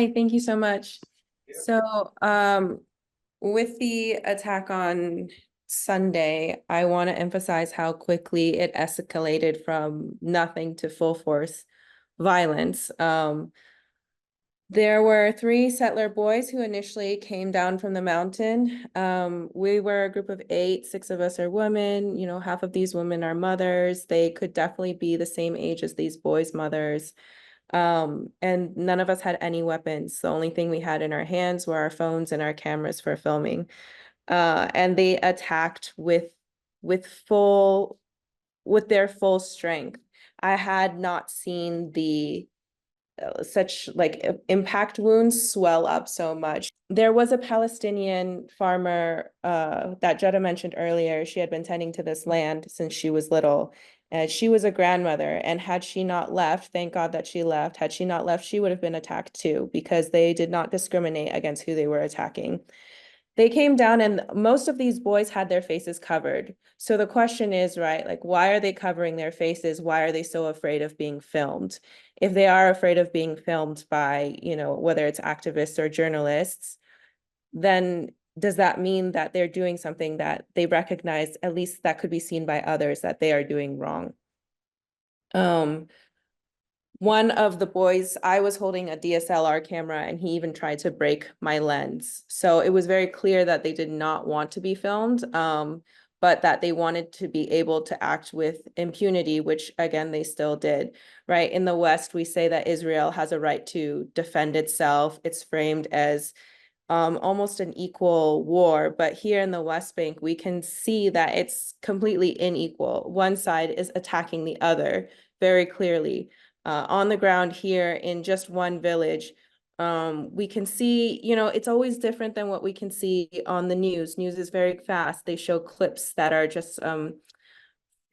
Hi, thank you so much. So, with the attack on Sunday, I want to emphasize how quickly it escalated from nothing to full force violence. There were 3 settler boys who initially came down from the mountain. We were a group of 8, 6 of us are women, half of these women are mothers. They could definitely be the same age as these boys' mothers. And none of us had any weapons. The only thing we had in our hands were our phones and our cameras for filming. And they attacked with their full strength. I had not seen the such like impact wounds swell up so much. There was a Palestinian farmer that Jetta mentioned earlier. She had been tending to this land since she was little. And she was a grandmother, and had she not left, thank God that she left, had she not left, she would have been attacked too, because they did not discriminate against who they were attacking. They came down and most of these boys had their faces covered. So the question is, right, like, why are they covering their faces? Why are they so afraid of being filmed? If they are afraid of being filmed by, whether it's activists or journalists, then does that mean that they're doing something that they recognize, at least that could be seen by others, that they are doing wrong? One of the boys, I was holding a DSLR camera and he even tried to break my lens. So it was very clear that they did not want to be filmed, but that they wanted to be able to act with impunity, which again, they still did, right? In the West, we say that Israel has a right to defend itself. It's framed as almost an equal war, but here in the West Bank, we can see that it's completely unequal. One side is attacking the other very clearly. On the ground here in just one village, we can see, it's always different than what we can see on the news. News is very fast. They show clips that are just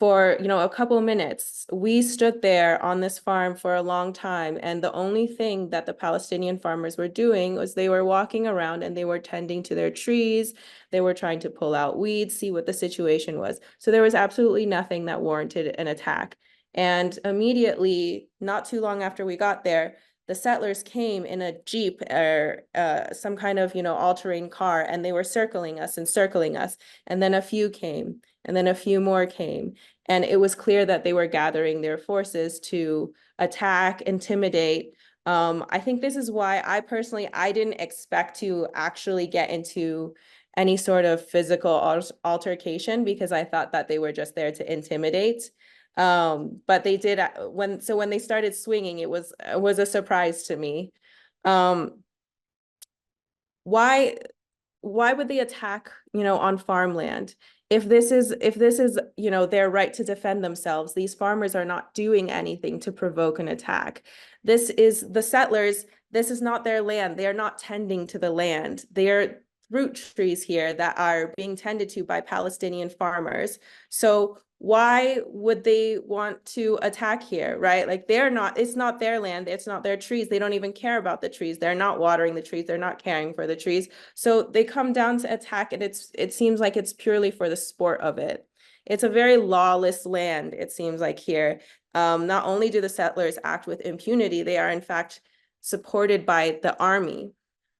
for, a couple of minutes. We stood there on this farm for a long time, and the only thing that the Palestinian farmers were doing was they were walking around and they were tending to their trees. They were trying to pull out weeds, see what the situation was. So there was absolutely nothing that warranted an attack. And immediately, not too long after we got there, the settlers came in a Jeep or some kind of, all-terrain car, and they were circling us. And then a few came, and then a few more came. And it was clear that they were gathering their forces to attack, intimidate. I think this is why I didn't expect to actually get into any sort of physical altercation, because I thought that they were just there to intimidate. But they did when they started swinging, it was a surprise to me. Why would they attack, on farmland? If this is, their right to defend themselves, these farmers are not doing anything to provoke an attack. This is the settlers. This is not their land. They are not tending to the land. They are fruit trees here that are being tended to by Palestinian farmers. So why would they want to attack here, right? Like, it's not their land, it's not their trees. They don't even care about the trees. They're not watering the trees. They're not caring for the trees. So they come down to attack, and it seems like it's purely for the sport of it. It's a very lawless land, it seems like here. Not only do the settlers act with impunity, they are in fact supported by the army.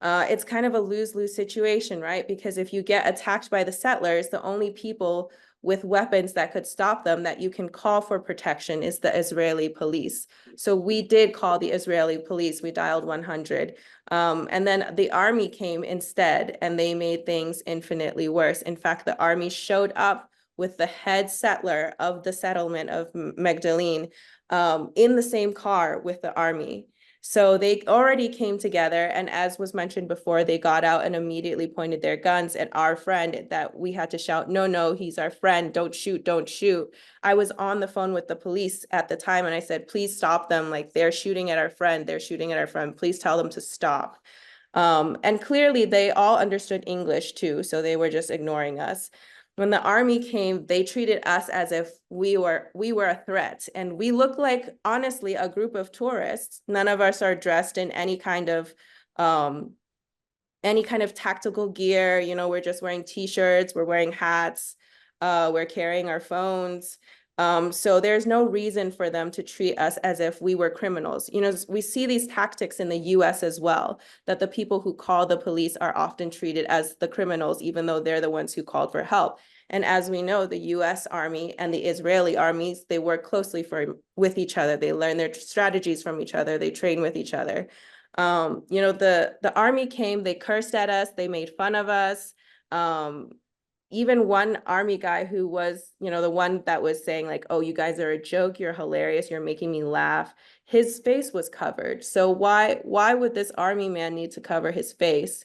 It's kind of a lose-lose situation, right? Because if you get attacked by the settlers, the only people with weapons that could stop them, that you can call for protection, is the Israeli police. So we did call the Israeli police. We dialed 100. And then the army came instead, and they made things infinitely worse. In fact, the army showed up with the head settler of the settlement of Magdalene in the same car with the army. So they already came together, and as was mentioned before, they got out and immediately pointed their guns at our friend, that we had to shout, no, no, he's our friend, don't shoot, don't shoot. I was on the phone with the police at the time, and I said, please stop them. Like, they're shooting at our friend, please tell them to stop. And clearly they all understood English too, so they were just ignoring us. When the army came, they treated us as if we were a threat. And we look like, honestly, a group of tourists. None of us are dressed in any kind of tactical gear. We're just wearing t-shirts, we're wearing hats, we're carrying our phones. So there's no reason for them to treat us as if we were criminals. You know, we see these tactics in the US as well, that the people who call the police are often treated as the criminals, even though they're the ones who called for help. And as we know, the US Army and the Israeli armies, they work closely with each other. They learn their strategies from each other. They train with each other. You know, the army came, they cursed at us, they made fun of us. Even one army guy who was, you know, the one that was saying like, oh, you guys are a joke, you're hilarious, you're making me laugh. His face was covered. So why would this army man need to cover his face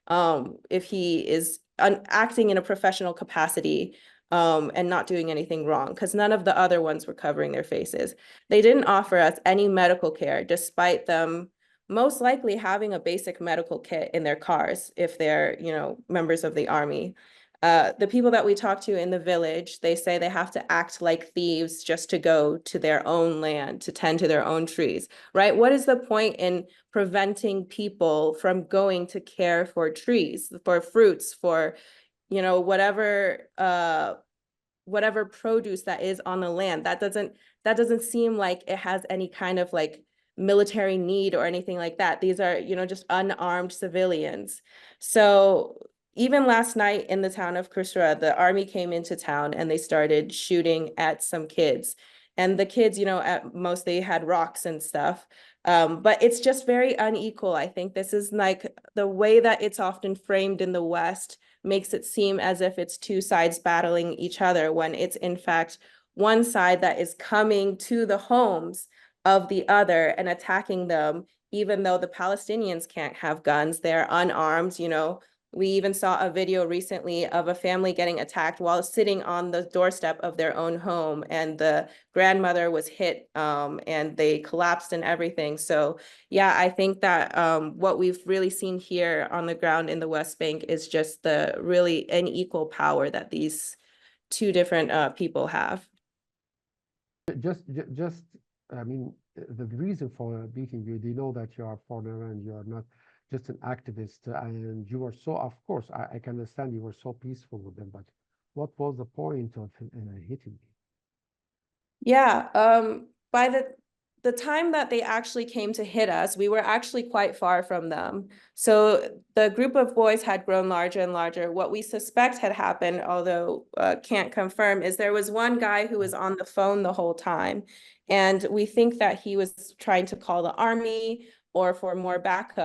if he is acting in a professional capacity and not doing anything wrong? Because none of the other ones were covering their faces. They didn't offer us any medical care, despite them most likely having a basic medical kit in their cars if they're, you know, members of the army. The people that we talk to in the village, they say they have to act like thieves just to go to their own land, to tend to their own trees, right? What is the point in preventing people from going to care for trees, for fruits, for, you know, whatever produce that is on the land? That doesn't seem like it has any kind of like military need or anything like that. These are, you know, just unarmed civilians. So even last night in the town of Kusra, the army came into town and they started shooting at some kids. And the kids, you know, at most they had rocks and stuff. But it's just very unequal. I think this is like the way that it's often framed in the West makes it seem as if it's two sides battling each other when it's in fact one side that is coming to the homes of the other and attacking them, even though the Palestinians can't have guns, they're unarmed, you know. We even saw a video recently of a family getting attacked while sitting on the doorstep of their own home, and the grandmother was hit and they collapsed and everything. So yeah, I think that what we've really seen here on the ground in the West Bank is just the really unequal power that these two different people have. Just, I mean, the reason for beating you, they know that you are a foreigner and you are not just an activist, and you were so, of course, I can understand you were so peaceful with them, but what was the point of hitting me? Yeah, by the time that they actually came to hit us, we were actually quite far from them. So the group of boys had grown larger and larger. What we suspect had happened, although can't confirm, is there was one guy who was on the phone the whole time. And we think that he was trying to call the army or for more backup.